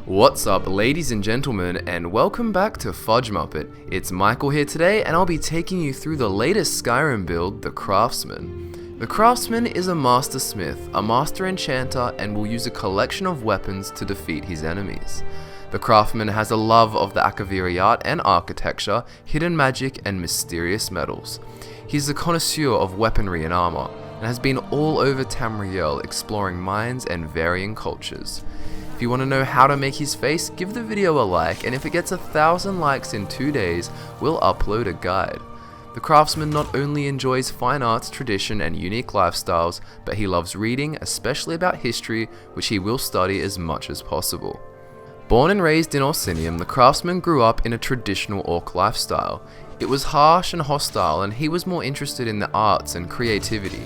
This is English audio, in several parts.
What's up, ladies and gentlemen, and welcome back to FudgeMuppet. It's Michael here today, and I'll be taking you through the latest Skyrim build, the Craftsman. The Craftsman is a master smith, a master enchanter, and will use a collection of weapons to defeat his enemies. The Craftsman has a love of the Akaviri art and architecture, hidden magic, and mysterious metals. He's a connoisseur of weaponry and armor, and has been all over Tamriel exploring mines and varying cultures. If you want to know how to make his face, give the video a like, and if it gets 1,000 likes in 2 days, we'll upload a guide. The Craftsman not only enjoys fine arts, tradition, and unique lifestyles, but he loves reading, especially about history, which he will study as much as possible. Born and raised in Orsinium, the Craftsman grew up in a traditional orc lifestyle. It was harsh and hostile, and he was more interested in the arts and creativity.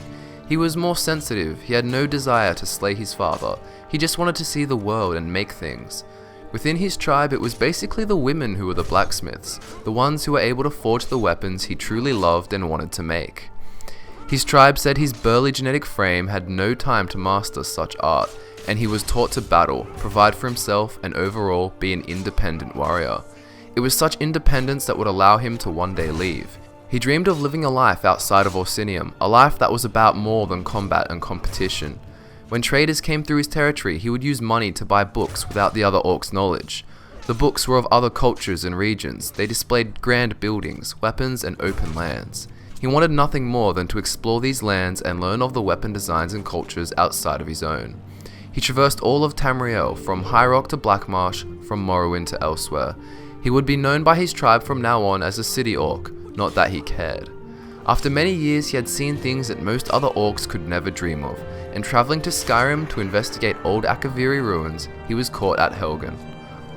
He was more sensitive, he had no desire to slay his father, he just wanted to see the world and make things. Within his tribe, it was basically the women who were the blacksmiths, the ones who were able to forge the weapons he truly loved and wanted to make. His tribe said his burly genetic frame had no time to master such art, and he was taught to battle, provide for himself, and overall be an independent warrior. It was such independence that would allow him to one day leave. He dreamed of living a life outside of Orsinium, a life that was about more than combat and competition. When traders came through his territory, he would use money to buy books without the other orcs' knowledge. The books were of other cultures and regions. They displayed grand buildings, weapons, and open lands. He wanted nothing more than to explore these lands and learn of the weapon designs and cultures outside of his own. He traversed all of Tamriel, from High Rock to Blackmarsh, from Morrowind to elsewhere. He would be known by his tribe from now on as a city orc, not that he cared. After many years, he had seen things that most other orcs could never dream of, and traveling to Skyrim to investigate old Akaviri ruins, he was caught at Helgen.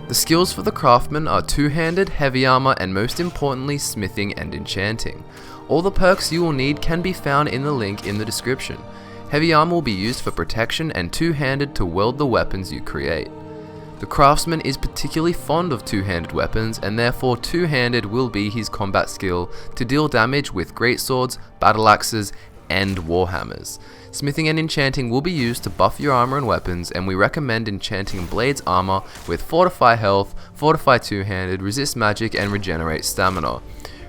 The skills for the Craftsman are two-handed, heavy armor, and most importantly, smithing and enchanting. All the perks you will need can be found in the link in the description. Heavy armor will be used for protection and two-handed to weld the weapons you create. The Craftsman is particularly fond of two-handed weapons, and therefore two-handed will be his combat skill to deal damage with greatswords, battle axes, and warhammers. Smithing and enchanting will be used to buff your armor and weapons, and we recommend enchanting Blade's armor with Fortify Health, Fortify Two-handed, Resist Magic, and Regenerate Stamina.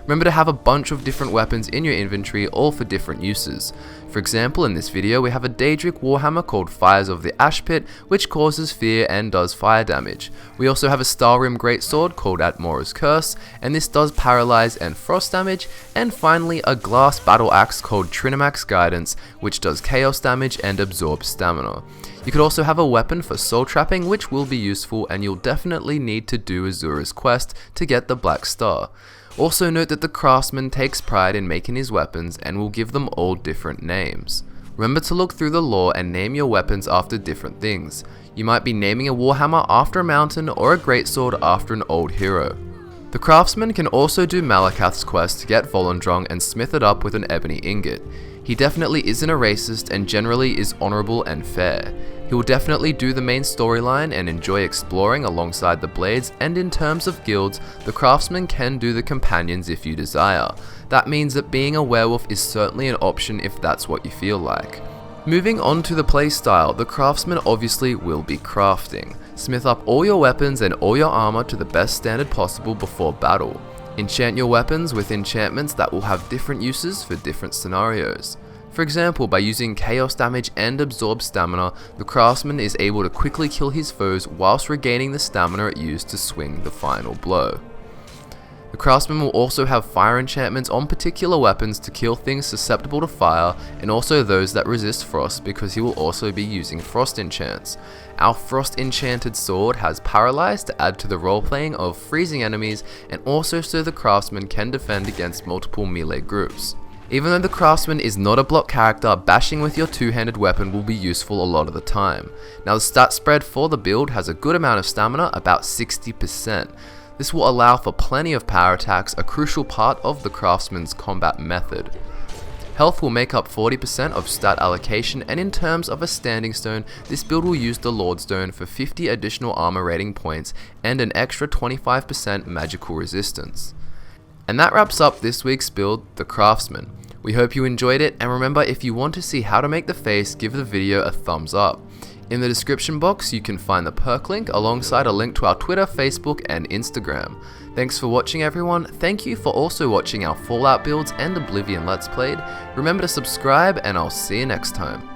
Remember to have a bunch of different weapons in your inventory, all for different uses. For example, in this video we have a Daedric Warhammer called Fires of the Ash Pit, which causes fear and does fire damage. We also have a Stalrim Greatsword called Atmora's Curse, and this does paralyze and frost damage, and finally a Glass Battle Axe called Trinamax Guidance, which does chaos damage and absorbs stamina. You could also have a weapon for soul trapping, which will be useful, and you'll definitely need to do Azura's quest to get the Black Star. Also note that the Craftsman takes pride in making his weapons and will give them all different names. Remember to look through the lore and name your weapons after different things. You might be naming a Warhammer after a mountain or a greatsword after an old hero. The Craftsman can also do Malakath's quest to get Volendrung and smith it up with an ebony ingot. He definitely isn't a racist and generally is honorable and fair. He will definitely do the main storyline and enjoy exploring alongside the Blades, and in terms of guilds, the Craftsman can do the companions if you desire. That means that being a werewolf is certainly an option if that's what you feel like. Moving on to the playstyle, the Craftsman obviously will be crafting. Smith up all your weapons and all your armor to the best standard possible before battle. Enchant your weapons with enchantments that will have different uses for different scenarios. For example, by using chaos damage and absorb stamina, the Craftsman is able to quickly kill his foes whilst regaining the stamina it used to swing the final blow. The Craftsman will also have fire enchantments on particular weapons to kill things susceptible to fire, and also those that resist frost, because he will also be using frost enchants. Our frost enchanted sword has paralyze to add to the roleplaying of freezing enemies, and also so the Craftsman can defend against multiple melee groups. Even though the Craftsman is not a block character, bashing with your two-handed weapon will be useful a lot of the time. Now the stat spread for the build has a good amount of stamina, about 60%. This will allow for plenty of power attacks, a crucial part of the Craftsman's combat method. Health will make up 40% of stat allocation, and in terms of a standing stone, this build will use the Lord Stone for 50 additional armor rating points and an extra 25% magical resistance. And that wraps up this week's build, the Craftsman. We hope you enjoyed it, and remember, if you want to see how to make the face, give the video a thumbs up. In the description box, you can find the perk link alongside a link to our Twitter, Facebook, and Instagram. Thanks for watching, everyone. Thank you for also watching our Fallout builds and Oblivion Let's Played. Remember to subscribe, and I'll see you next time.